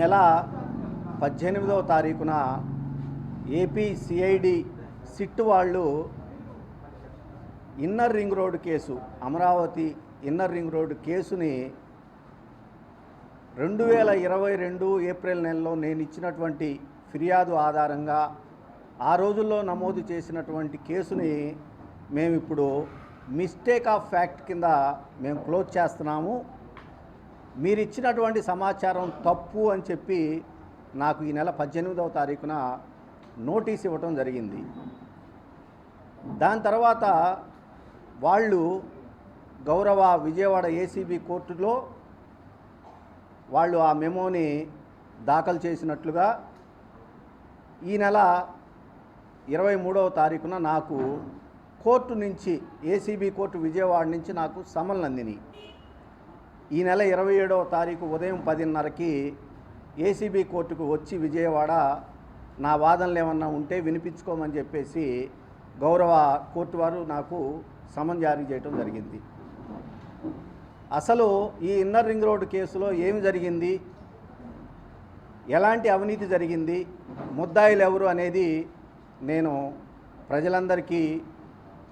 నెల 18వ తారీఖున AP CID SIT వాళ్ళు inner ring road case, Amaravati inner ring road కేసుని 2022 ఏప్రిల్ నెలలో నేను ఇచ్చినటువంటి ఫిర్యాదు ఆధారంగా ఆ రోజుల్లో నమోదు చేసినటువంటి కేసుని మేము ఇప్పుడు మిస్టేక్ ఆఫ్ ఫ్యాక్ట్ కింద మేము క్లోజ్ చేస్తున్నాము. మీరు ఇచ్చినటువంటి సమాచారం తప్పు అని చెప్పి నాకు ఈ నెల 18వ తారీఖున నోటీస్ ఇవ్వటం జరిగింది. దాని తర్వాత వాళ్ళు గౌరవ విజయవాడ ఏసీబీ కోర్టులో వాళ్ళు ఆ మెమోని దాఖలు చేసినట్లుగా ఈ నెల 23వ తారీఖున నాకు కోర్టు నుంచి, ఏసీబీ కోర్టు విజయవాడ నుంచి నాకు సమన్లు అందినాయి. ఈ నెల 27వ తారీఖు ఉదయం 10:30కి ఏసీబీ కోర్టుకు వచ్చి విజయవాడ నా వాదనలు ఏమన్నా ఉంటే వినిపించుకోమని చెప్పేసి గౌరవ కోర్టు వారు నాకు సమన్ జారీ చేయడం జరిగింది. అసలు ఈ ఇన్నర్ రింగ్ రోడ్ కేసులో ఏమి జరిగింది, ఎలాంటి అవినీతి జరిగింది, ముద్దాయిలు ఎవరు అనేది నేను ప్రజలందరికీ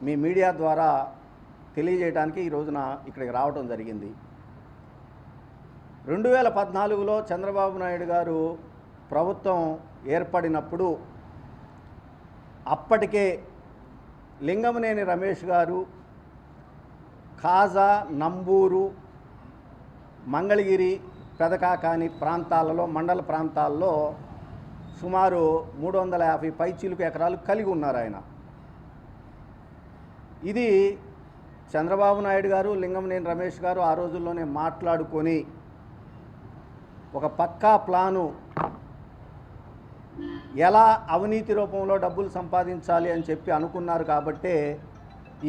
మీ మీడియా ద్వారా తెలియజేయడానికి ఈ రోజున ఇక్కడికి రావడం జరిగింది. 2014లో చంద్రబాబు నాయుడు గారు ప్రభుత్వం ఏర్పడినప్పుడు అప్పటికే లింగమనేని రమేష్ గారు ఖాజా, నంబూరు, మంగళగిరి, పెదకాకాని ప్రాంతాలలో, మండల ప్రాంతాల్లో సుమారు 350 పైచిలుకు ఎకరాలు కలిగి ఉన్నారు ఆయన. ఇది చంద్రబాబు నాయుడు గారు, లింగమనేని రమేష్ గారు ఆ రోజుల్లోనే మాట్లాడుకొని ఒక పక్కా ప్లాను, ఎలా అవినీతి రూపంలో డబ్బులు సంపాదించాలి అని చెప్పి అనుకున్నారు. కాబట్టే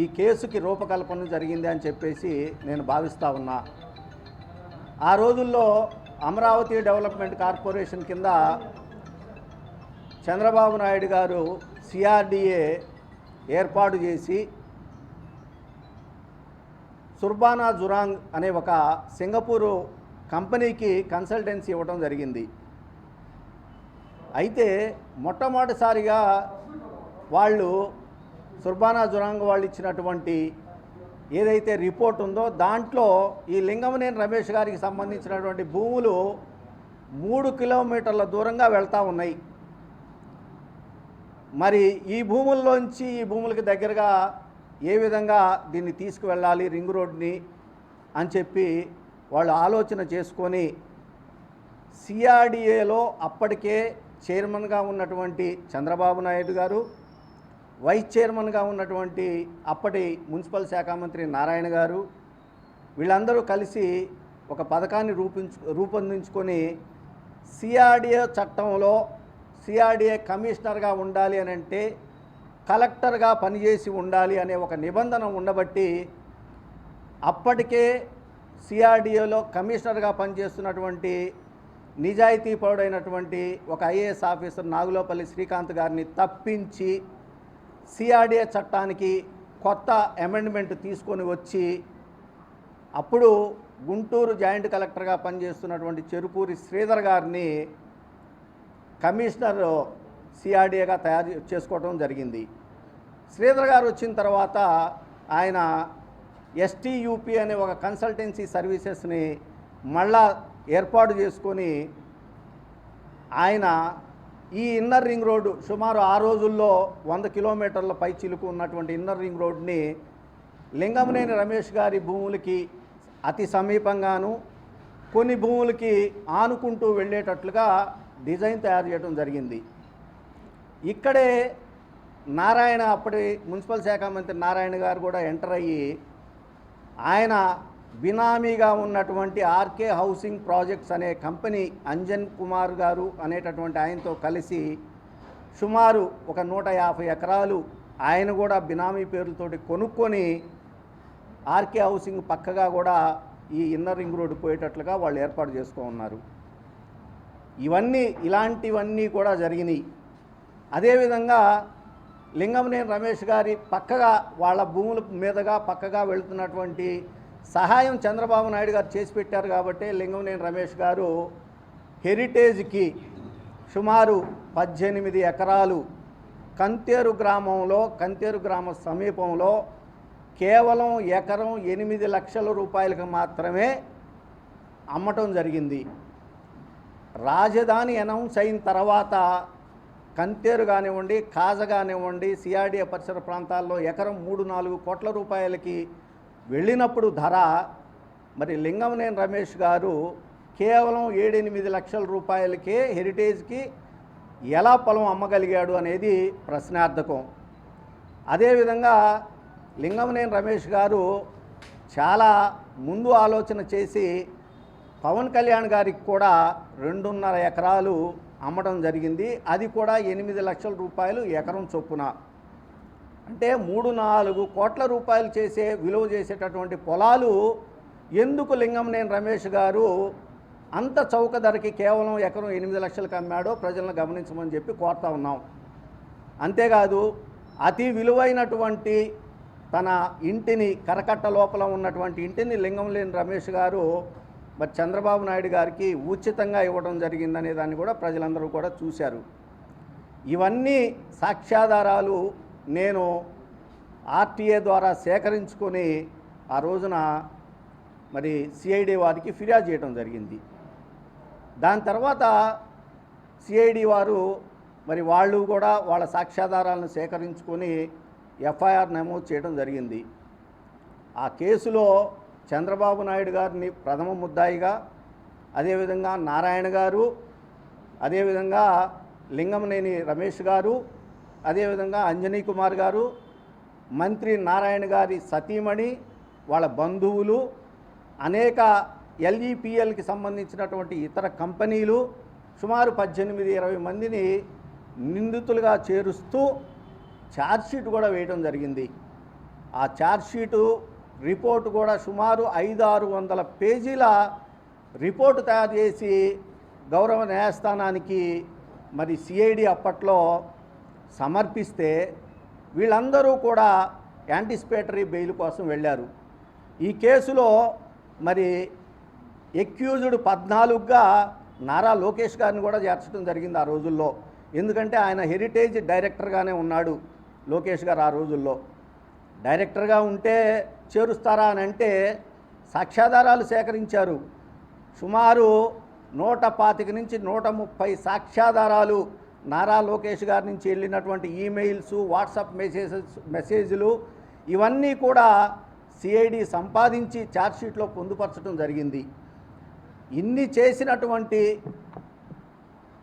ఈ కేసుకి రూపకల్పన జరిగింది అని చెప్పేసి నేను భావిస్తూ ఉన్నా. ఆ రోజుల్లో అమరావతి డెవలప్మెంట్ కార్పొరేషన్ కింద చంద్రబాబు నాయుడు గారు సిఆర్డిఏ ఏర్పాటు చేసి సుర్బానా జురాంగ్ అనే ఒక సింగపూరు కంపెనీకి కన్సల్టెన్సీ ఇవ్వడం జరిగింది. అయితే మొట్టమొదటిసారిగా వాళ్ళు సుర్బానా జురాంగ్ వాళ్ళు ఇచ్చినటువంటి ఏదైతే రిపోర్ట్ ఉందో దాంట్లో ఈ లింగమనేని రమేష్ గారికి సంబంధించినటువంటి భూములు 3 కిలోమీటర్ల దూరంగా వెళ్తూ ఉన్నాయి. మరి ఈ భూముల్లోంచి ఈ భూములకి దగ్గరగా ఏ విధంగా దీన్ని తీసుకువెళ్ళాలి రింగ్ రోడ్ని అని చెప్పి వాళ్ళు ఆలోచన చేసుకొని సిఆర్డిఏలో అప్పటికే చైర్మన్గా ఉన్నటువంటి చంద్రబాబు నాయుడు గారు, వైస్ చైర్మన్గా ఉన్నటువంటి అప్పటి మున్సిపల్ శాఖ మంత్రి నారాయణ గారు, వీళ్ళందరూ కలిసి ఒక పథకాన్ని రూపొందించుకొని సిఆర్డిఏ చట్టంలో సిఆర్డిఏ కమిషనర్గా ఉండాలి అని అంటే కలెక్టర్గా పనిచేసి ఉండాలి అనే ఒక నిబంధన ఉండబట్టి అప్పటికే సిఆర్డిఏలో కమిషనర్గా పనిచేస్తున్నటువంటి నిజాయితీపరుడైనటువంటి ఒక ఐఏఎస్ ఆఫీసర్ నాగులోపల్లి శ్రీకాంత్ గారిని తప్పించి సిఆర్డిఏ చట్టానికి కొత్త అమెండ్మెంట్ తీసుకొని వచ్చి అప్పుడు గుంటూరు జాయింట్ కలెక్టర్గా పనిచేస్తున్నటువంటి చెరుకూరి శ్రీధర్ గారిని కమిషనర్ సిఆర్డిఏగా తయారు చేసుకోవడం జరిగింది. శ్రీధర్ గారు వచ్చిన తర్వాత ఆయన ఎస్టీయూపీ అనే ఒక కన్సల్టెన్సీ సర్వీసెస్ని మళ్ళా ఏర్పాటు చేసుకొని ఆయన ఈ ఇన్నర్ రింగ్ రోడ్డు సుమారు ఆ రోజుల్లో 100 కిలోమీటర్ల పై చిలుకు ఉన్నటువంటి ఇన్నర్ రింగ్ రోడ్ని లింగమనేని రమేష్ గారి భూములకి అతి సమీపంగాను, కొన్ని భూములకి ఆనుకుంటూ వెళ్ళేటట్లుగా డిజైన్ తయారు చేయడం జరిగింది. ఇక్కడే నారాయణ, అప్పటి మున్సిపల్ శాఖ మంత్రి నారాయణ గారు కూడా ఎంటర్ అయ్యి ఆయన బినామీగా ఉన్నటువంటి ఆర్కే హౌసింగ్ ప్రాజెక్ట్స్ అనే కంపెనీ అంజన్ కుమార్ గారు అనేటటువంటి ఆయనతో కలిసి సుమారు ఒక 150 ఎకరాలు ఆయన కూడా బినామీ పేర్లతోటి కొనుక్కొని ఆర్కే హౌసింగ్ పక్కగా కూడా ఈ ఇన్నర్ రింగ్ రోడ్డు పోయేటట్లుగా వాళ్ళు ఏర్పాటు చేసుకో ఉన్నారు. ఇలాంటివన్నీ కూడా జరిగినాయి. అదేవిధంగా లింగమనేని రమేష్ గారి పక్కగా వాళ్ళ భూముల మీదుగా పక్కగా వెళుతున్నటువంటి సహాయం చంద్రబాబు నాయుడు గారు చేసి పెట్టారు. కాబట్టి లింగమనేని రమేష్ గారు హెరిటేజ్కి సుమారు 18 ఎకరాలు కంతేరు గ్రామ సమీపంలో కేవలం ఎకరం 8 లక్షల రూపాయలకు మాత్రమే అమ్మటం జరిగింది. రాజధాని అనౌన్స్ అయిన తర్వాత కంతేరు కానివ్వండి, కాజ కానివ్వండి, సిఆర్డీఏ పరిసర ప్రాంతాల్లో ఎకరం 3-4 కోట్ల రూపాయలకి వెళ్ళినప్పుడు ధర మరి లింగమనేని రమేష్ గారు కేవలం 7-8 లక్షల రూపాయలకే హెరిటేజ్కి ఎలా పొలం అమ్మగలిగాడు అనేది ప్రశ్నార్థకం. అదేవిధంగా లింగమనేని రమేష్ గారు చాలా ముందు ఆలోచన చేసి పవన్ కళ్యాణ్ గారికి కూడా 2.5 ఎకరాలు అమ్మడం జరిగింది. అది కూడా 8 లక్షల రూపాయలు ఎకరం చొప్పున. అంటే 3-4 కోట్ల రూపాయలు విలువ చేసేటటువంటి పొలాలు ఎందుకు లింగమనేని రమేష్ గారు అంత చౌక ధరకి కేవలం ఎకరం 8 లక్షలకు అమ్మాడో ప్రజలను గమనించమని చెప్పి కోరుతా ఉన్నాం. అంతేకాదు అతి విలువైనటువంటి తన ఇంటిని, కరకట్ట లోపల ఉన్నటువంటి ఇంటిని లింగమనేని రమేష్ గారు మరి చంద్రబాబు నాయుడు గారికి ఉచితంగా ఇవ్వడం జరిగిందనే దాన్ని కూడా ప్రజలందరూ కూడా చూశారు. ఇవన్నీ సాక్ష్యాధారాలు నేను ఆర్టీఏ ద్వారా సేకరించుకొని ఆ రోజున మరి సిఐడి వారికి ఫిర్యాదు చేయడం జరిగింది. దాని తర్వాత సిఐడి వారు మరి వాళ్ళు కూడా వాళ్ళ సాక్ష్యాధారాలను సేకరించుకొని ఎఫ్ఐఆర్ నమోదు చేయడం జరిగింది. ఆ కేసులో చంద్రబాబు నాయుడు గారిని ప్రథమ ముద్దాయిగా, అదేవిధంగా నారాయణ గారు, అదేవిధంగా లింగమనేని రమేష్ గారు, అదేవిధంగా అంజనీ కుమార్ గారు, మంత్రి నారాయణ గారి సతీమణి, వాళ్ళ బంధువులు, అనేక ఎల్ఈపిఎల్కి సంబంధించినటువంటి ఇతర కంపెనీలు సుమారు 18-20 మందిని నిందితులుగా చేరుస్తూ ఛార్జ్షీట్ కూడా వేయడం జరిగింది. ఆ ఛార్జ్షీటు రిపోర్టు కూడా సుమారు 500-600 పేజీల రిపోర్టు తయారు చేసి గౌరవ న్యాయస్థానానికి మరి సిఐడి అప్పట్లో సమర్పిస్తే వీళ్ళందరూ కూడా యాంటిసిపేటరీ బెయిల్ కోసం వెళ్ళారు. ఈ కేసులో మరి ఎక్యూజ్డ్ 14గా నారా లోకేష్ గారిని కూడా చేర్చడం జరిగింది ఆ రోజుల్లో. ఎందుకంటే ఆయన హెరిటేజ్ డైరెక్టర్గానే ఉన్నాడు లోకేష్ గారు. ఆ రోజుల్లో డైరెక్టర్గా ఉంటే చేరుస్తారా అని అంటే సాక్ష్యాధారాలు సేకరించారు. సుమారు 125 నుంచి 130 సాక్ష్యాధారాలు నారా లోకేష్ గారి నుంచి వెళ్ళినటువంటి ఈమెయిల్స్, వాట్సాప్ మెసేజ్లు ఇవన్నీ కూడా సిఐడి సంపాదించి ఛార్జ్షీట్లో పొందుపరచడం జరిగింది. ఇన్ని చేసినటువంటి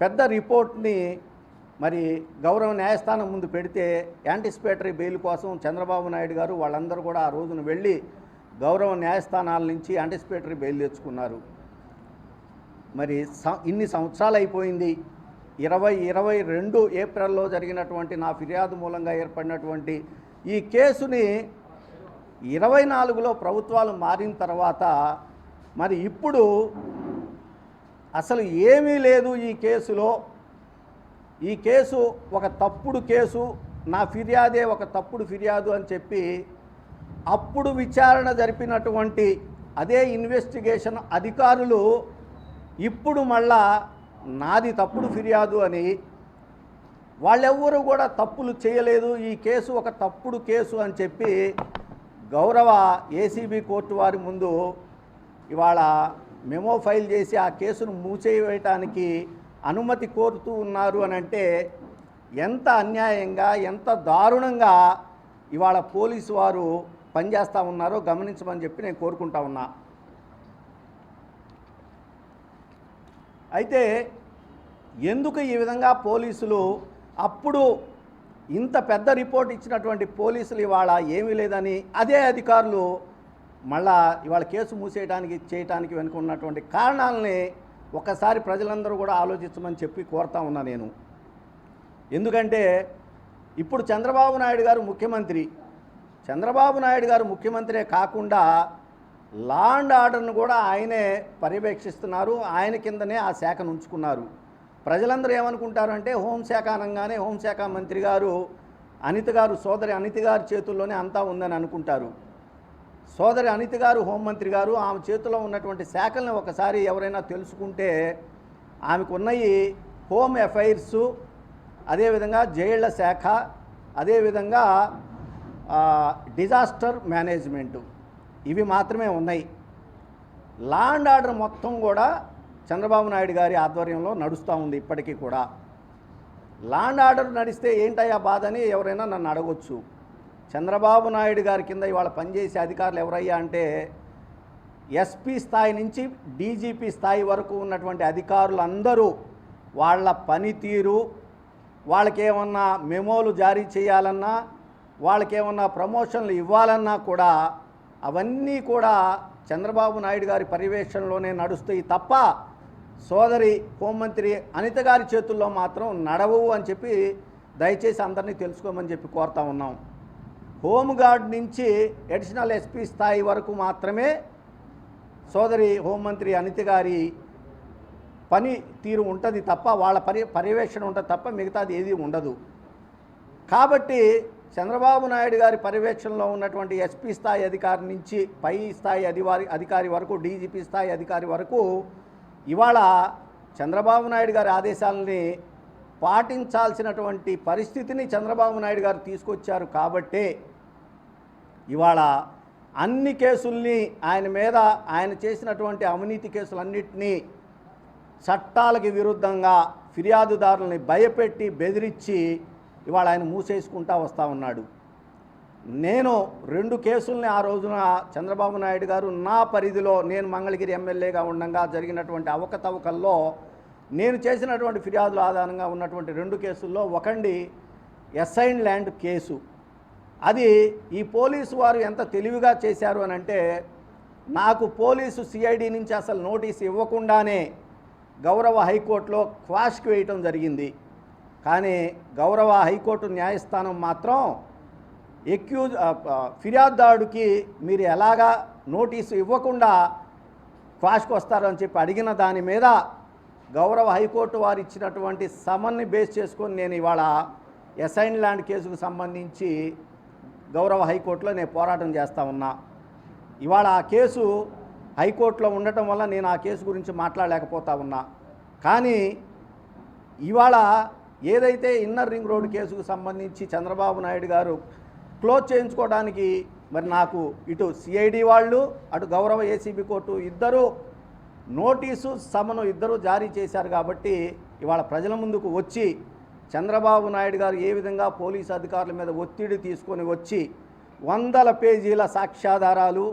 పెద్ద రిపోర్ట్ని మరి గౌరవ న్యాయస్థానం ముందు పెడితే యాంటిసిపేటరీ బెయిల్ కోసం చంద్రబాబు నాయుడు గారు వాళ్ళందరూ కూడా ఆ రోజున వెళ్ళి గౌరవ న్యాయస్థానాల నుంచి యాంటిసిపేటరీ బెయిల్ తెచ్చుకున్నారు. మరి ఇన్ని సంవత్సరాలు అయిపోయింది. 2022 ఏప్రిల్లో జరిగినటువంటి నా ఫిర్యాదు మూలంగా ఏర్పడినటువంటి ఈ కేసుని 24లో ప్రభుత్వాలు మారిన తర్వాత మరి ఇప్పుడు అసలు ఏమీ లేదు ఈ కేసులో. ఈ కేసు ఒక తప్పుడు కేసు, నా ఫిర్యాదే ఒక తప్పుడు ఫిర్యాదు అని చెప్పి అప్పుడు విచారణ జరిపినటువంటి అదే ఇన్వెస్టిగేషన్ అధికారులు ఇప్పుడు మళ్ళా నాది తప్పుడు ఫిర్యాదు అని, వాళ్ళెవ్వరూ కూడా తప్పులు చేయలేదు, ఈ కేసు ఒక తప్పుడు కేసు అని చెప్పి గౌరవ ఏసీబీ కోర్టు వారి ముందు ఇవాళ మెమో ఫైల్ చేసి ఆ కేసును మూసేయటానికి అనుమతి కోరుతూ ఉన్నారు అని అంటే ఎంత అన్యాయంగా, ఎంత దారుణంగా ఇవాళ పోలీసు వారు పనిచేస్తూ ఉన్నారో గమనించమని చెప్పి నేను కోరుకుంటా ఉన్నా. అయితే ఎందుకు ఈ విధంగా పోలీసులు అప్పుడు ఇంత పెద్ద రిపోర్ట్ ఇచ్చినటువంటి పోలీసులు ఇవాళ ఏమీ లేదని అదే అధికారులు మళ్ళా ఇవాళ కేసు చేయడానికి వెనుక ఉన్నటువంటి కారణాలని ఒకసారి ప్రజలందరూ కూడా ఆలోచించమని చెప్పి కోరుతా ఉన్నా నేను. ఎందుకంటే ఇప్పుడు చంద్రబాబు నాయుడు గారు ముఖ్యమంత్రి, చంద్రబాబు నాయుడు గారు ముఖ్యమంత్రే కాకుండా లా అండ్ ఆర్డర్ను కూడా ఆయనే పర్యవేక్షిస్తున్నారు, ఆయన కిందనే ఆ శాఖను ఉంచుకున్నారు. ప్రజలందరూ ఏమనుకుంటారంటే హోంశాఖ అనగానే హోంశాఖ మంత్రి గారు అనిత గారు, సోదరి అనిత గారి చేతుల్లోనే అంతా ఉందని అనుకుంటారు. సోదరి అనిత గారు హోంమంత్రి గారు, ఆమె చేతిలో ఉన్నటువంటి శాఖలను ఒకసారి ఎవరైనా తెలుసుకుంటే ఆమెకు ఉన్నాయి హోమ్ అఫైర్సు, అదేవిధంగా జైళ్ల శాఖ, అదేవిధంగా డిజాస్టర్ మేనేజ్మెంటు, ఇవి మాత్రమే ఉన్నాయి. లా అండ్ ఆర్డర్ మొత్తం కూడా చంద్రబాబు నాయుడు గారి ఆధ్వర్యంలో నడుస్తూ ఉంది ఇప్పటికీ కూడా. లా అండ్ ఆర్డర్ నడిస్తే ఏంటయ్యా బాధ అని ఎవరైనా నన్ను అడగొచ్చు. చంద్రబాబు నాయుడు గారి కింద ఇవాళ పనిచేసే అధికారులు ఎవరయ్యా అంటే ఎస్పీ స్థాయి నుంచి డీజీపీ స్థాయి వరకు ఉన్నటువంటి అధికారులందరూ వాళ్ళ పనితీరు, వాళ్ళకేమన్నా మెమోలు జారీ చేయాలన్నా, వాళ్ళకేమన్నా ప్రమోషన్లు ఇవ్వాలన్నా కూడా అవన్నీ కూడా చంద్రబాబు నాయుడు గారి పర్యవేక్షణలోనే నడుస్తాయి తప్ప సోదరి హోంమంత్రి అనిత గారి చేతుల్లో మాత్రం నడవవు అని చెప్పి దయచేసి అందరినీ తెలుసుకోమని చెప్పి కోరుతా ఉన్నాం. హోంగార్డ్ నుంచి అడిషనల్ ఎస్పీ స్థాయి వరకు మాత్రమే సోదరి హోంమంత్రి అనిత గారి పని తీరు ఉంటుంది తప్ప, వాళ్ళ పర్యవేక్షణ ఉంటుంది తప్ప మిగతాది ఏది ఉండదు. కాబట్టి చంద్రబాబు నాయుడు గారి పర్యవేక్షణలో ఉన్నటువంటి ఎస్పీ స్థాయి అధికారి నుంచి పై స్థాయి అధికారి వరకు, డీజీపీ స్థాయి అధికారి వరకు ఇవాళ చంద్రబాబు నాయుడు గారి ఆదేశాలని పాటించాల్సినటువంటి పరిస్థితిని చంద్రబాబు నాయుడు గారు తీసుకొచ్చారు. కాబట్టే ఇవాళ అన్ని కేసుల్ని ఆయన మీద, ఆయన చేసినటువంటి అవినీతి కేసులన్నింటినీ చట్టాలకి విరుద్ధంగా ఫిర్యాదుదారులని భయపెట్టి బెదిరించి ఇవాళ ఆయన మూసేసుకుంటా వస్తూ ఉన్నాడు. నేను 2 కేసుల్ని ఆ రోజున చంద్రబాబు నాయుడు గారు నా పరిధిలో, నేను మంగళగిరి ఎమ్మెల్యేగా ఉండగా జరిగినటువంటి అవకతవకల్లో నేను చేసినటువంటి ఫిర్యాదుల ఆధారంగా ఉన్నటువంటి 2 కేసుల్లో ఒకండి అసైన్డ్ ల్యాండ్ కేసు. అది ఈ పోలీసు వారు ఎంత తెలివిగా చేశారు అని అంటే, నాకు పోలీసు సిఐడి నుంచి అసలు నోటీస్ ఇవ్వకుండానే గౌరవ హైకోర్టులో క్వాష్కి వేయటం జరిగింది. కానీ గౌరవ హైకోర్టు న్యాయస్థానం మాత్రం ఫిర్యాదుదారుడికి మీరు ఎలాగా నోటీసు ఇవ్వకుండా క్వాష్కి వస్తారు అని చెప్పి అడిగిన దాని మీద గౌరవ హైకోర్టు వారు ఇచ్చినటువంటి సమన్ని బేస్ చేసుకొని నేను ఇవాళ అసైన్డ్ ల్యాండ్ కేసుకు సంబంధించి గౌరవ హైకోర్టులో నేను పోరాటం చేస్తూ ఉన్నా. ఇవాళ ఆ కేసు హైకోర్టులో ఉండటం వల్ల నేను ఆ కేసు గురించి మాట్లాడలేకపోతా ఉన్నా. కానీ ఇవాళ ఏదైతే ఇన్నర్ రింగ్ రోడ్ కేసుకు సంబంధించి చంద్రబాబు నాయుడు గారు క్లోజ్ చేయించుకోవడానికి మరి నాకు ఇటు సిఐడి వాళ్ళు, అటు గౌరవ ఏసీబీ కోర్టు ఇద్దరు నోటీసు సమను ఇద్దరు జారీ చేశారు. కాబట్టి ఇవాళ ప్రజల ముందుకు వచ్చి చంద్రబాబు నాయుడు గారు ఏ విధంగా పోలీసు అధికారుల మీద ఒత్తిడి తీసుకొని వచ్చి 100 పేజీల సాక్ష్యాధారాలు,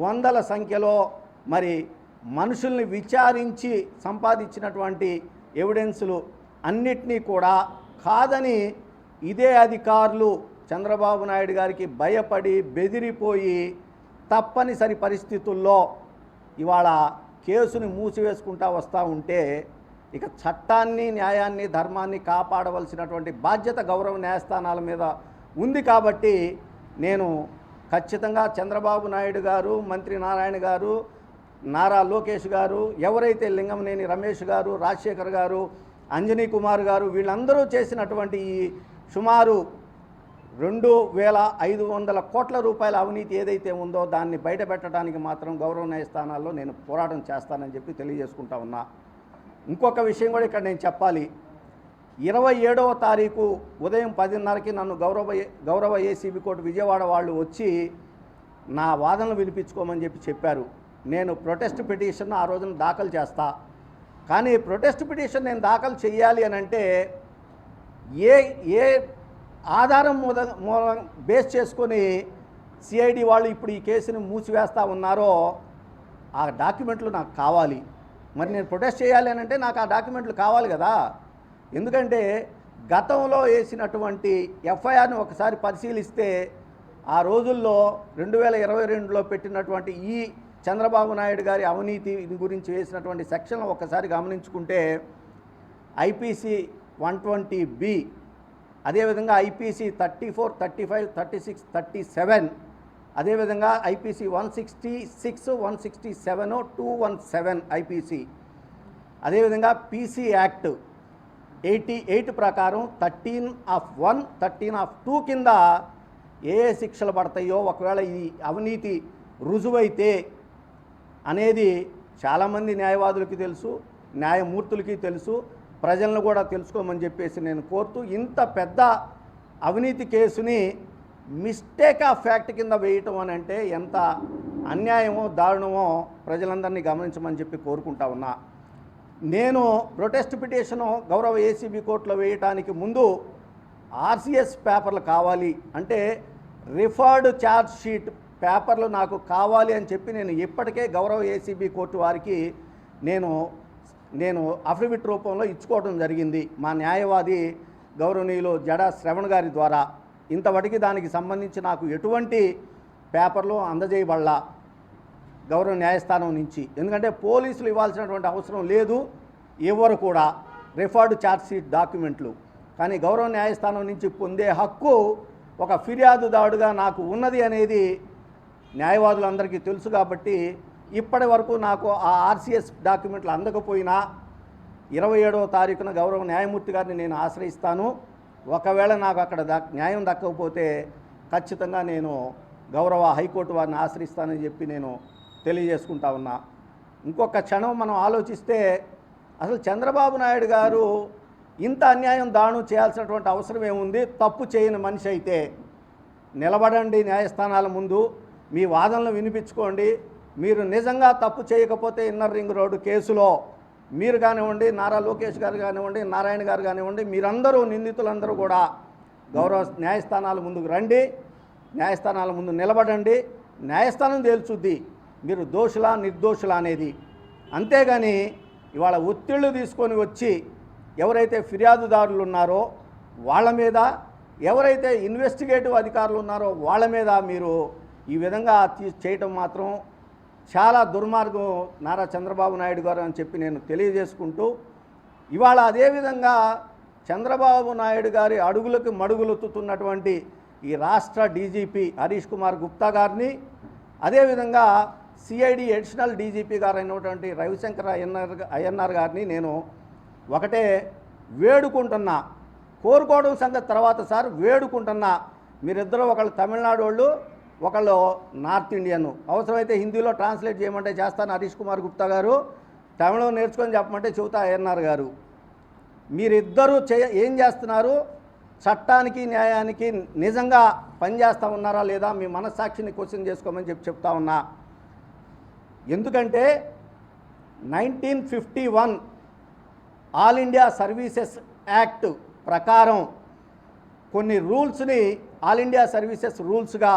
100ల సంఖ్యలో మరి మనుషుల్ని విచారించి సంపాదించినటువంటి ఎవిడెన్సులు అన్నిటినీ కూడా కాదని ఇదే అధికారులు చంద్రబాబు నాయుడు గారికి భయపడి బెదిరిపోయి తప్పనిసరి పరిస్థితుల్లో ఇవాళ కేసుని మూసివేసుకుంటా వస్తూ ఉంటే, ఇక చట్టాన్ని, న్యాయాన్ని, ధర్మాన్ని కాపాడవలసినటువంటి బాధ్యత గౌరవ న్యాయస్థానాల మీద ఉంది. కాబట్టి నేను ఖచ్చితంగా చంద్రబాబు నాయుడు గారు, మంత్రి నారాయణ గారు, నారా లోకేష్ గారు, ఎవరైతే లింగంనేని రమేష్ గారు, రాజశేఖర్ గారు, అంజనీ కుమార్ గారు, వీళ్ళందరూ చేసినటువంటి ఈ సుమారు 2,500 కోట్ల రూపాయల అవినీతి ఏదైతే ఉందో దాన్ని బయటపెట్టడానికి మాత్రం గౌరవ న్యాయస్థానాల్లో నేను పోరాటం చేస్తానని చెప్పి తెలియజేసుకుంటా ఉన్నా. ఇంకొక విషయం కూడా ఇక్కడ నేను చెప్పాలి. 27వ తారీఖు ఉదయం 10:30కి నన్ను గౌరవ ఏసీబీ కోర్టు విజయవాడ వాళ్ళు వచ్చి నా వాదనలు వినిపించుకోమని చెప్పారు. నేను ప్రొటెస్ట్ పిటిషన్ ఆ రోజున దాఖలు చేస్తా. కానీ ప్రొటెస్ట్ పిటిషన్ నేను దాఖలు చేయాలి అని అంటే ఏ ఆధారం మూలం బేస్ చేసుకొని సిఐడి వాళ్ళు ఇప్పుడు ఈ కేసుని మూసివేస్తూ ఉన్నారో ఆ డాక్యుమెంట్లు నాకు కావాలి. మరి నేను ప్రొటెస్ట్ చేయాలి అని అంటే నాకు ఆ డాక్యుమెంట్లు కావాలి కదా. ఎందుకంటే గతంలో వేసినటువంటి ఎఫ్ఐఆర్ని ఒకసారి పరిశీలిస్తే ఆ రోజుల్లో 2022లో పెట్టినటువంటి ఈ చంద్రబాబు నాయుడు గారి అవినీతి గురించి వేసినటువంటి సెక్షన్లు ఒక్కసారి గమనించుకుంటే ఐపీసీ 120B, అదేవిధంగా ఐపీసీ 34, 35, 36, 37, అదేవిధంగా ఐపీసీ 166, 167, 217 ఐపీసీ, అదేవిధంగా పీసీ యాక్ట్ 88 ప్రకారం 13(1), 13(2) కింద ఏ శిక్షలు పడతాయో ఒకవేళ ఈ అవినీతి రుజువైతే అనేది చాలామంది న్యాయవాదులకి తెలుసు, న్యాయమూర్తులకి తెలుసు, ప్రజలను కూడా తెలుసుకోమని చెప్పేసి నేను కోరుతూ, ఇంత పెద్ద అవినీతి కేసుని మిస్టేక్ ఆఫ్ ఫ్యాక్ట్ కింద వేయటం అని అంటే ఎంత అన్యాయమో దారుణమో ప్రజలందరినీ గమనించమని చెప్పి కోరుకుంటా ఉన్నా. నేను ప్రొటెస్ట్ పిటిషను గౌరవ ఏసీబీ కోర్టులో వేయటానికి ముందు ఆర్సీఎస్ పేపర్లు కావాలి అంటే రిఫర్డ్ ఛార్జ్ షీట్ పేపర్లు నాకు కావాలి అని చెప్పి నేను ఇప్పటికే గౌరవ ఏసీబీ కోర్టు వారికి నేను అఫిడవిట్ రూపంలో ఇచ్చుకోవడం జరిగింది మా న్యాయవాది గౌరవనీయులు జడా శ్రవణ్ గారి ద్వారా. ఇంతవరకు దానికి సంబంధించి నాకు ఎటువంటి పేపర్లు అందజేయబడలా గౌరవ న్యాయస్థానం నుంచి. ఎందుకంటే పోలీసులు ఇవ్వాల్సినటువంటి అవసరం లేదు, ఎవరు కూడా రిఫర్డ్ ఛార్జ్ షీట్ డాక్యుమెంట్లు. కానీ గౌరవ న్యాయస్థానం నుంచి పొందే హక్కు ఒక ఫిర్యాదుదారుడుగా నాకు ఉన్నది అనేది న్యాయవాదులందరికీ తెలుసు. కాబట్టి ఇప్పటి వరకు నాకు ఆ ఆర్సీఎస్ డాక్యుమెంట్లు అందకపోయినా 27వ తారీఖున గౌరవ న్యాయమూర్తి గారిని నేను ఆశ్రయిస్తాను. ఒకవేళ నాకు అక్కడ న్యాయం దక్కకపోతే ఖచ్చితంగా నేను గౌరవ హైకోర్టు వారిని ఆశ్రయిస్తానని చెప్పి నేను తెలియజేసుకుంటా ఉన్నా. ఇంకొక క్షణం మనం ఆలోచిస్తే అసలు చంద్రబాబు నాయుడు గారు ఇంత అన్యాయం దాణం చేయాల్సినటువంటి అవసరం ఏముంది? తప్పు చేయని మనిషి అయితే నిలబడండి న్యాయస్థానాల ముందు, మీ వాదనలు వినిపించుకోండి. మీరు నిజంగా తప్పు చేయకపోతే ఇన్నర్ రింగ్ రోడ్డు కేసులో మీరు కానివ్వండి, నారా లోకేష్ గారు కానివ్వండి, నారాయణ గారు కానివ్వండి, మీరందరూ నిందితులందరూ కూడా గౌరవ న్యాయస్థానాల ముందుకు రండి, న్యాయస్థానాల ముందు నిలబడండి. న్యాయస్థానం తేల్చుద్ది మీరు దోషులా నిర్దోషులా అనేది. అంతేగాని ఇవాళ ఒత్తిళ్లు తీసుకొని వచ్చి ఎవరైతే ఫిర్యాదుదారులు ఉన్నారో వాళ్ళ మీద, ఎవరైతే ఇన్వెస్టిగేటివ్ అధికారులు ఉన్నారో వాళ్ళ మీద మీరు ఈ విధంగా చేయటం మాత్రం చాలా దుర్మార్గం నారా చంద్రబాబు నాయుడు గారు అని చెప్పి నేను తెలియజేసుకుంటూ, ఇవాళ అదేవిధంగా చంద్రబాబు నాయుడు గారి అడుగులకు మడుగులొత్తుతున్నటువంటి ఈ రాష్ట్ర డీజీపీ హరీష్ కుమార్ గుప్తా గారిని, అదేవిధంగా సిఐడి అడిషనల్ డీజీపీ గారు అయినటువంటి రవిశంకర్ అయ్యన్నార్ గారిని నేను ఒకటే వేడుకుంటున్నా, కోరుకోవడం సంగతి తర్వాత సార్, వేడుకుంటున్నా. మీరిద్దరూ ఒకళ్ళు తమిళనాడు వాళ్ళు, ఒకళ్ళు నార్త్ ఇండియన్. అవసరమైతే హిందీలో ట్రాన్స్లేట్ చేయమంటే చేస్తాను హరీష్ కుమార్ గుప్తా గారు, తమిళం నేర్చుకొని చెప్పమంటే చెబుతా అయ్యన్నార్ గారు. మీరిద్దరూ ఏం చేస్తున్నారు? చట్టానికి న్యాయానికి నిజంగా పనిచేస్తూ ఉన్నారా లేదా? మీ మనస్సాక్షిని క్వశ్చన్ చేసుకోమని చెప్తా ఉన్నా. ఎందుకంటే 1951 ఆల్ ఇండియా సర్వీసెస్ యాక్ట్ ప్రకారం కొన్ని రూల్స్ని ఆల్ ఇండియా సర్వీసెస్ రూల్స్గా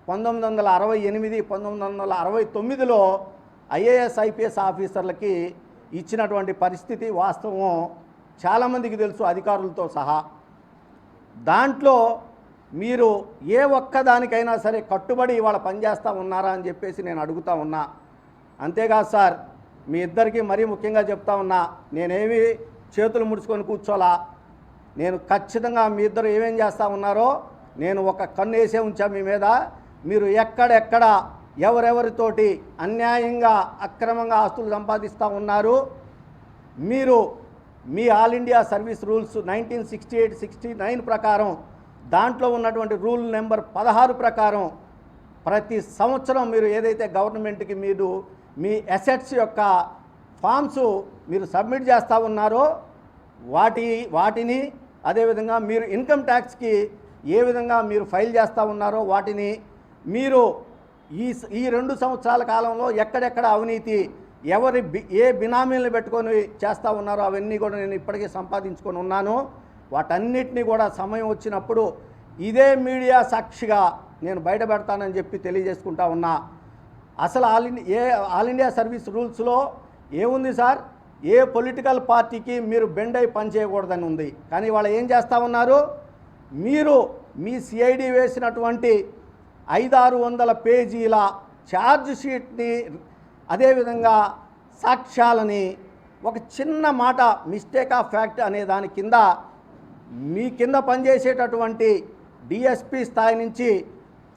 1968, 1969లో ఐఏఎస్ ఐపీఎస్ ఆఫీసర్లకి ఇచ్చినటువంటి పరిస్థితి వాస్తవం చాలామందికి తెలుసు, అధికారులతో సహా. దాంట్లో మీరు ఏ ఒక్కదానికైనా సరే కట్టుబడి ఇవాళ పనిచేస్తూ ఉన్నారా అని చెప్పేసి నేను అడుగుతా ఉన్నా. అంతేకాదు సార్, మీ ఇద్దరికీ మరీ ముఖ్యంగా చెప్తా ఉన్నా, నేనేమి చేతులు ముడుచుకొని కూర్చోలా. నేను ఖచ్చితంగా మీ ఇద్దరు ఏమేం చేస్తూ ఉన్నారో నేను ఒక కన్ను వేసే ఉంచా మీ మీద. మీరు ఎక్కడెక్కడ ఎవరెవరితోటి అన్యాయంగా అక్రమంగా ఆస్తులు సంపాదిస్తూ ఉన్నారు, మీరు me all India service rules 1968, 69 ప్రకారం, దాంట్లో ఉన్నటువంటి రూల్ నెంబర్ 16 ప్రకారం ప్రతి సంవత్సరం మీరు ఏదైతే గవర్నమెంట్కి మీరు మీ అసెట్స్ యొక్క ఫామ్స్ మీరు సబ్మిట్ చేస్తూ ఉన్నారో వాటిని, అదేవిధంగా మీరు ఇన్కమ్ ట్యాక్స్కి ఏ విధంగా మీరు ఫైల్ చేస్తూ ఉన్నారో వాటిని, మీరు ఈ 2 సంవత్సరాల కాలంలో ఎక్కడెక్కడ అవినీతి ఏ బినామీలను పెట్టుకొని చేస్తూ ఉన్నారో అవన్నీ కూడా నేను ఇప్పటికే సంపాదించుకొని ఉన్నాను. వాటన్నిటినీ కూడా సమయం వచ్చినప్పుడు ఇదే మీడియా సాక్షిగా నేను బయట పెడతానని చెప్పి తెలియజేసుకుంటా ఉన్నా. అసలు ఆల్ ఇండియా సర్వీస్ రూల్స్లో ఏముంది సార్? ఏ పొలిటికల్ పార్టీకి మీరు బెండ్ అయి పనిచేయకూడదని ఉంది. కానీ వాళ్ళు ఏం చేస్తూ ఉన్నారు? మీరు మీ సిఐడి వేసినటువంటి 500-600 పేజీల ఛార్జ్ షీట్ని, అదేవిధంగా సాక్ష్యాలని ఒక చిన్న మాట మిస్టేక్ ఆఫ్ ఫ్యాక్ట్ అనే దాని కింద మీ కింద పనిచేసేటటువంటి డిఎస్పి స్థాయి నుంచి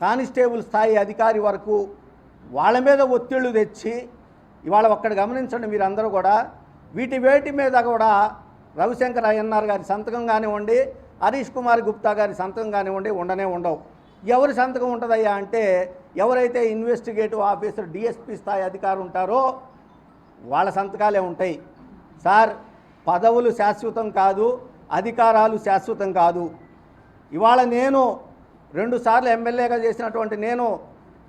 కానిస్టేబుల్ స్థాయి అధికారి వరకు వాళ్ళ మీద ఒత్తిళ్లు తెచ్చి, ఇవాళ ఒక్కడ గమనించండి మీరందరూ కూడా, వేటి మీద కూడా రవిశంకర్ అయ్యన్నార్ గారి సంతకం కానివ్వండి, హరీష్ కుమార్ గుప్తా గారి సంతకం కానివ్వండి ఉండవు. ఎవరి సంతకం ఉంటుందయ్యా అంటే ఎవరైతే ఇన్వెస్టిగేటివ్ ఆఫీసర్ డిఎస్పి స్థాయి అధికారి ఉంటారో వాళ్ళ సంతకాలే ఉంటాయి. సార్, పదవులు శాశ్వతం కాదు, అధికారాలు శాశ్వతం కాదు. ఇవాళ నేను 2 సార్లు ఎమ్మెల్యేగా చేసినటువంటి నేను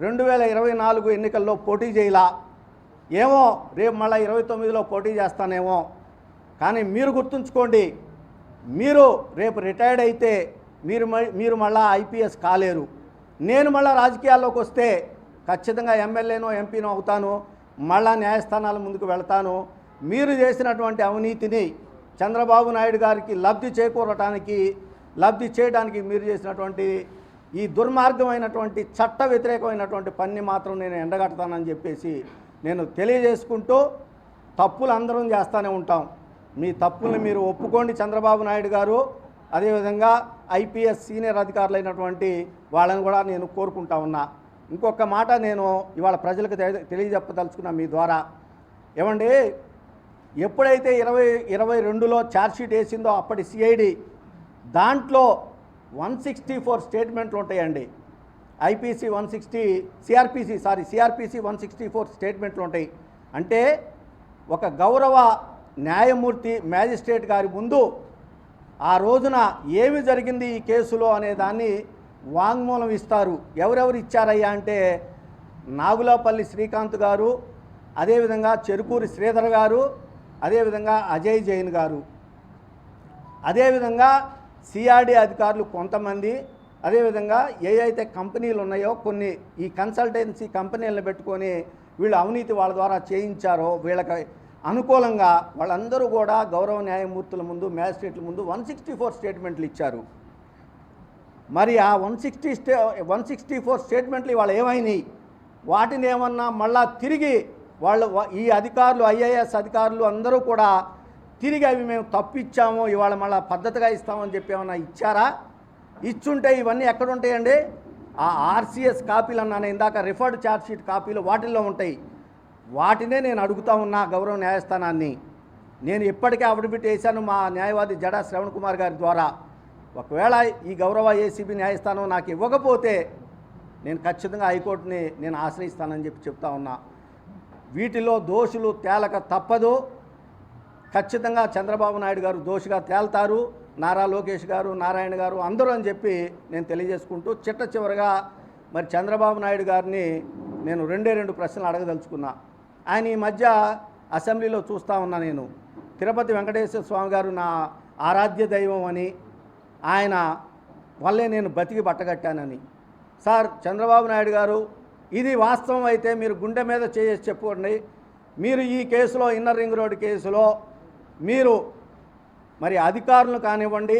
2024 ఎన్నికల్లో పోటీ చేయలా. ఏమో రేపు మళ్ళీ 29లో పోటీ చేస్తానేమో. కానీ మీరు గుర్తుంచుకోండి, మీరు రేపు రిటైర్డ్ అయితే మీరు మళ్ళీ ఐపీఎస్ కాలేరు. నేను మళ్ళీ రాజకీయాల్లోకి వస్తే ఖచ్చితంగా ఎమ్మెల్యేనో ఎంపీనో అవుతాను, మళ్ళా న్యాయస్థానాల ముందుకు వెళ్తాను. మీరు చేసినటువంటి అవినీతిని చంద్రబాబు నాయుడు గారికి లబ్ధి చేయడానికి మీరు చేసినటువంటి ఈ దుర్మార్గమైనటువంటి చట్ట వ్యతిరేకమైనటువంటి పని మాత్రం నేను ఎండగడతానని చెప్పేసి నేను తెలియజేసుకుంటూ, తప్పులు అందరం చేస్తూనే ఉంటాం. మీ తప్పుల్ని మీరు ఒప్పుకోండి చంద్రబాబు నాయుడు గారు. అదేవిధంగా ఐపీఎస్ సీనియర్ అధికారులైనటువంటి వాళ్ళని కూడా నేను కోరుకుంటా ఉన్నా. ఇంకొక మాట నేను ఇవాళ ప్రజలకు తెలియజెప్పదలుచుకున్నా మీ ద్వారా. ఏమండి, ఎప్పుడైతే 2022లో ఛార్జ్షీట్ వేసిందో అప్పటి సిఐడి, దాంట్లో 164 స్టేట్మెంట్లు ఉంటాయండి. ఐపీసీ 160 సిఆర్పిసి 164 స్టేట్మెంట్లు ఉంటాయి. అంటే ఒక గౌరవ న్యాయమూర్తి మ్యాజిస్ట్రేట్ గారి ముందు ఆ రోజున ఏమి జరిగింది ఈ కేసులో అనే దాన్ని వాంగ్మూలం ఇస్తారు. ఎవరెవరు ఇచ్చారయ్యా అంటే నాగులపల్లి శ్రీకాంత్ గారు, అదేవిధంగా చెరుకూరి శ్రీధర్ గారు, అదేవిధంగా అజయ్ జైన్ గారు, అదేవిధంగా సిఆర్డి అధికారులు కొంతమంది, అదేవిధంగా ఏవైతే కంపెనీలు ఉన్నాయో కొన్ని ఈ కన్సల్టెన్సీ కంపెనీలను పెట్టుకొని వీళ్ళు అవినీతి వాళ్ళ ద్వారా చేయించారో వీళ్ళకి అనుకూలంగా వాళ్ళందరూ కూడా గౌరవ న్యాయమూర్తుల ముందు, మ్యాజిస్ట్రేట్ల ముందు 164 స్టేట్మెంట్లు ఇచ్చారు. మరి ఆ 164 స్టేట్మెంట్లు ఇవాళ ఏమైనాయి? వాటిని ఏమన్నా మళ్ళా తిరిగి వాళ్ళు ఈ అధికారులు, ఐఏఎస్ అధికారులు అందరూ కూడా తిరిగి అవి మేము తప్పిచ్చాము, ఇవాళ మళ్ళీ పద్ధతిగా ఇస్తామని చెప్పి ఏమన్నా ఇచ్చారా? ఇచ్చుంటే ఇవన్నీ ఎక్కడ ఉంటాయండి? ఆ ఆర్సీఎస్ కాపీలు అన్నాను ఇందాక, రిఫర్డ్ ఛార్జ్షీట్ కాపీలు వాటిల్లో ఉంటాయి. వాటినే నేను అడుగుతా ఉన్నా గౌరవ న్యాయస్థానాన్ని. నేను ఇప్పటికే అఫిడవిట్ వేశాను మా న్యాయవాది జడా శ్రవణ్ కుమార్ గారి ద్వారా. ఒకవేళ ఈ గౌరవ ఏసీబీ న్యాయస్థానం నాకు ఇవ్వకపోతే నేను ఖచ్చితంగా హైకోర్టుని నేను ఆశ్రయిస్తానని చెప్తా ఉన్నా. వీటిలో దోషులు తేలక తప్పదు. ఖచ్చితంగా చంద్రబాబు నాయుడు గారు దోషిగా తేల్తారు, నారా లోకేష్ గారు, నారాయణ గారు అందరూ అని చెప్పి నేను తెలియజేసుకుంటూ, చివరగా మరి చంద్రబాబు నాయుడు గారిని నేను 2 ప్రశ్నలు అడగదలుచుకున్నా. ఆయన ఈ మధ్య అసెంబ్లీలో చూస్తూ ఉన్నా నేను, తిరుపతి వెంకటేశ్వర స్వామి గారు నా ఆరాధ్య దైవం అని, ఆయన వల్లే నేను బతికి బట్టగట్టానని. సార్, చంద్రబాబు నాయుడు గారు, ఇది వాస్తవం అయితే మీరు గుండె మీద చేసి చెప్పుకోండి. మీరు ఈ కేసులో, ఇన్నర్ రింగ్ రోడ్ కేసులో మీరు మరి అధికారులను కానివ్వండి,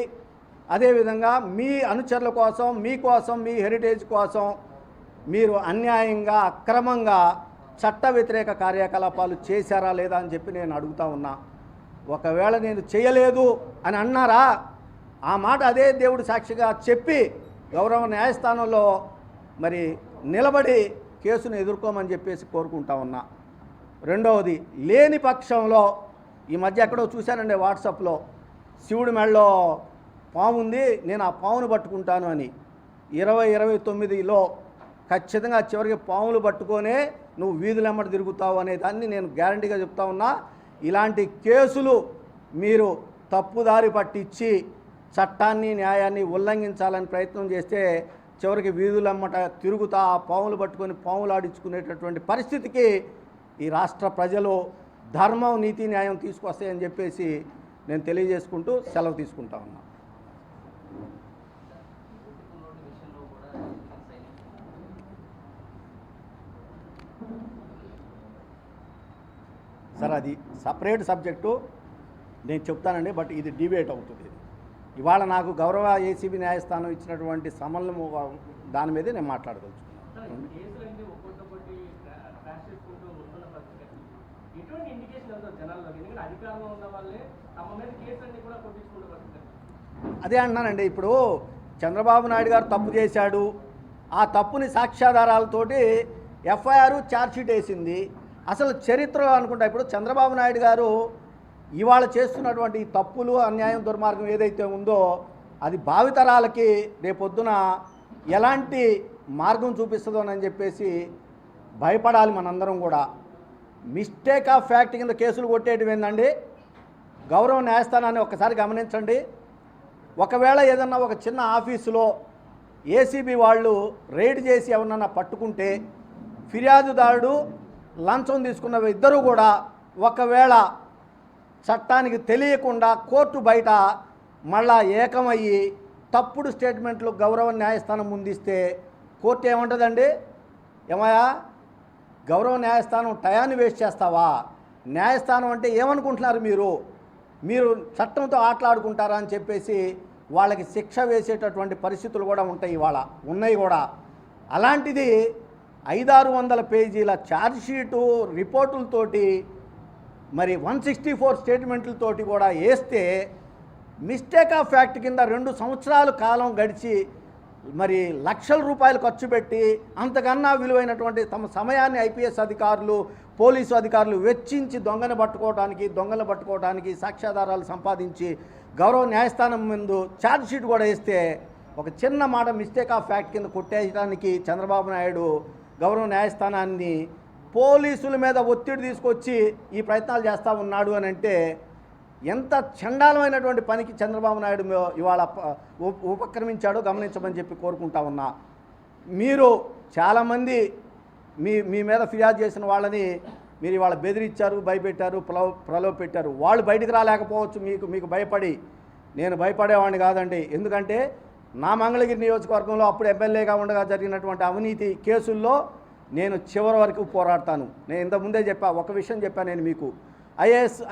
అదేవిధంగా మీ అనుచరుల కోసం, మీకోసం, మీ హెరిటేజ్ కోసం మీరు అన్యాయంగా, అక్రమంగా చట్ట వ్యతిరేక కార్యకలాపాలు చేశారా లేదా అని చెప్పి నేను అడుగుతా ఉన్నా. ఒకవేళ నేను చేయలేదు అని అన్నారా, ఆ మాట అదే దేవుడు సాక్షిగా చెప్పి గౌరవ న్యాయస్థానంలో మరి నిలబడి కేసును ఎదుర్కోమని చెప్పేసి కోరుకుంటా ఉన్నా. రెండవది, లేని పక్షంలో ఈ మధ్య ఎక్కడో చూశానండి వాట్సాప్లో, శివుడి మెడలో పాము ఉంది, నేను ఆ పామును పట్టుకుంటాను అని. 2029లో ఖచ్చితంగా చివరికి పాములు పట్టుకొనే నువ్వు వీధులెమ్మట తిరుగుతావు అనే దాన్ని నేను గ్యారంటీగా చెప్తా ఉన్నా. ఇలాంటి కేసులు మీరు తప్పుదారి పట్టించి చట్టాన్ని, న్యాయాన్ని ఉల్లంఘించాలని ప్రయత్నం చేస్తే చివరికి వీధులమ్మట తిరుగుతా పాములు పట్టుకొని పాములు ఆడించుకునేటటువంటి పరిస్థితికి ఈ రాష్ట్ర ప్రజలు ధర్మం, నీతి, న్యాయం తీసుకొస్తాయని చెప్పేసి నేను తెలియజేసుకుంటూ సెలవు తీసుకుంటా ఉన్నా. సార్, అది సపరేట్ సబ్జెక్టు, నేను చెప్తానండి. బట్ ఇది డిబేట్ అవుతుంది. ఇవాళ నాకు గౌరవ ఏసీబీ న్యాయస్థానం ఇచ్చినటువంటి సమన్వయం దాని మీదే నేను మాట్లాడదలుచుకున్నాను. అదే అంటున్నానండి. ఇప్పుడు చంద్రబాబు నాయుడు గారు తప్పు చేశాడు, ఆ తప్పుని సాక్ష్యాధారాలతోటి ఎఫ్ఐఆర్ ఛార్జ్షీట్ వేసింది. అసలు చరిత్ర అనుకుంటా ఇప్పుడు చంద్రబాబు నాయుడు గారు ఇవాళ చేస్తున్నటువంటి తప్పులు, అన్యాయం, దుర్మార్గం ఏదైతే ఉందో అది భావితరాలకి రేపొద్దున ఎలాంటి మార్గం చూపిస్తుందోనని చెప్పేసి భయపడాలి మనందరం కూడా. మిస్టేక్ ఆఫ్ ఫ్యాక్ట్ కింద కేసులు కొట్టేయడం ఏందండి? గౌరవ న్యాయస్థానాన్ని ఒక్కసారి గమనించండి. ఒకవేళ ఏదన్నా ఒక చిన్న ఆఫీసులో ఏసీబీ వాళ్ళు రైడ్ చేసి ఎవరన్నా పట్టుకుంటే ఫిర్యాదుదారుడు లంచం తీసుకున్న ఇద్దరు కూడా ఒకవేళ చట్టానికి తెలియకుండా కోర్టు బయట మళ్ళా ఏకమయ్యి తప్పుడు స్టేట్మెంట్లు గౌరవ న్యాయస్థానం ముందిస్తే కోర్టు ఏమంటుందండి? ఏమయ్యా, గౌరవ న్యాయస్థానం టయాన్ని వేస్ట్ చేస్తావా? న్యాయస్థానం అంటే ఏమనుకుంటున్నారు మీరు చట్టంతో ఆటలాడుకుంటారా అని చెప్పేసి వాళ్ళకి శిక్ష వేసేటటువంటి పరిస్థితులు కూడా ఉన్నాయి కూడా. అలాంటిది 500-600 పేజీల ఛార్జ్షీటు రిపోర్టులతోటి మరి 164 స్టేట్మెంట్లతోటి కూడా వేస్తే మిస్టేక్ ఆఫ్ ఫ్యాక్ట్ కింద 2 సంవత్సరాల కాలం గడిచి మరి లక్షల రూపాయలు ఖర్చు పెట్టి అంతకన్నా విలువైనటువంటి తమ సమయాన్ని ఐపీఎస్ అధికారులు, పోలీసు అధికారులు వెచ్చించి దొంగను పట్టుకోవడానికి సాక్ష్యాధారాలు సంపాదించి గౌరవ న్యాయస్థానం ముందు ఛార్జ్షీట్ కూడా వేస్తే ఒక చిన్న మాట మిస్టేక్ ఆఫ్ ఫ్యాక్ట్ కింద కొట్టేయడానికి చంద్రబాబు నాయుడు గౌరవ న్యాయస్థానాన్ని పోలీసుల మీద ఒత్తిడి తీసుకొచ్చి ఈ ప్రయత్నాలు చేస్తూ ఉన్నాడు అని అంటే ఎంత చండాలమైనటువంటి పనికి చంద్రబాబు నాయుడు ఇవాళ ఉపక్రమించాడో గమనించమని చెప్పి కోరుకుంటా ఉన్నా. మీరు చాలామంది మీ మీద ఫిర్యాదు చేసిన వాళ్ళని మీరు ఇవాళ బెదిరించారు, భయపెట్టారు, ప్రలోభ పెట్టారు. వాళ్ళు బయటికి రాలేకపోవచ్చు మీకు భయపడి. నేను భయపడేవాడిని కాదండి. ఎందుకంటే నా మంగళగిరి నియోజకవర్గంలో అప్పుడు ఎమ్మెల్యేగా ఉండగా జరిగినటువంటి అవినీతి కేసుల్లో నేను చివరి వరకు పోరాడతాను. నేను ఇంతకుముందే ఒక విషయం చెప్పాను. నేను మీకు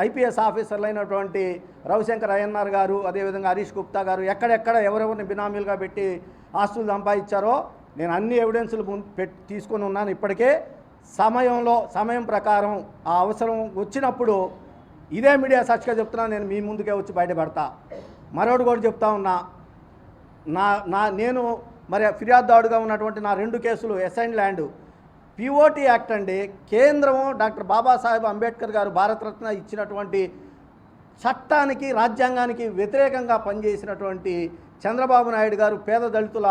ఐపీఎస్ ఆఫీసర్లు అయినటువంటి రవిశంకర్ అయ్యన్నార్ గారు, అదేవిధంగా హరీష్ గుప్తా గారు ఎక్కడెక్కడ ఎవరెవరిని బినామీలుగా పెట్టి ఆస్తులు సంపాదించారో నేను అన్ని ఎవిడెన్సులు తీసుకొని ఉన్నాను. ఇప్పటికే సమయం ప్రకారం ఆ అవసరం వచ్చినప్పుడు ఇదే మీడియా సాక్షిగా చెప్తున్నా, నేను మీ ముందుకే వచ్చి బయటపడతా. మరొకటి కూడా చెప్తా ఉన్నా, నేను మరి ఫిర్యాదుదారుడుగా ఉన్నటువంటి నా 2 కేసులు అసైన్ ల్యాండ్ పిఓటి యాక్ట్ అండి. కేంద్రం డాక్టర్ బాబాసాహెబ్ అంబేద్కర్ గారు భారతరత్న ఇచ్చినటువంటి చట్టానికి, రాజ్యాంగానికి వ్యతిరేకంగా పనిచేసినటువంటి చంద్రబాబు నాయుడు గారు పేద దళితుల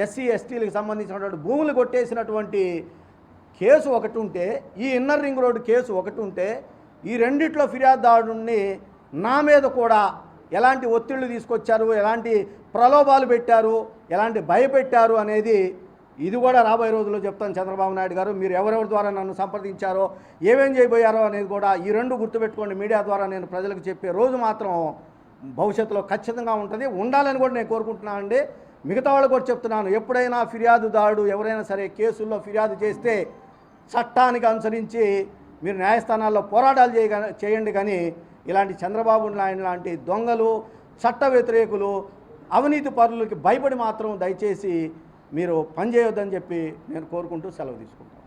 ఎస్సీ ఎస్టీలకు సంబంధించినటువంటి భూములు కొట్టేసినటువంటి కేసు ఒకటి ఉంటే, ఈ ఇన్నర్ రింగ్ రోడ్డు కేసు ఒకటి ఉంటే, ఈ రెండిట్లో ఫిర్యాదుదారుడిని నా మీద కూడా ఎలాంటి ఒత్తిళ్లు తీసుకొచ్చారు, ఎలాంటి ప్రలోభాలు పెట్టారు, ఎలాంటి భయపెట్టారు అనేది ఇది కూడా రాబోయే రోజుల్లో చెప్తాను. చంద్రబాబు నాయుడు గారు మీరు ఎవరెవరి ద్వారా నన్ను సంప్రదించారో, ఏమేం చేయబోయారో అనేది కూడా ఈ 2 గుర్తుపెట్టుకోండి. మీడియా ద్వారా నేను ప్రజలకు చెప్పే రోజు మాత్రం భవిష్యత్తులో ఖచ్చితంగా ఉంటుంది, ఉండాలని కూడా నేను కోరుకుంటున్నానండి. మిగతా వాళ్ళు కూడా చెప్తున్నాను, ఎప్పుడైనా ఫిర్యాదుదారుడు ఎవరైనా సరే కేసుల్లో ఫిర్యాదు చేస్తే చట్టానికి అనుసరించి మీరు న్యాయస్థానాల్లో పోరాటాలు చేయండి. కానీ ఇలాంటి చంద్రబాబు నాయుడు లాంటి దొంగలు, చట్ట వ్యతిరేకులు, అవినీతి పరులకి భయపడి మాత్రం దయచేసి మీరు పనిచేయొద్దని చెప్పి నేను కోరుకుంటూ సెలవు తీసుకుంటాను.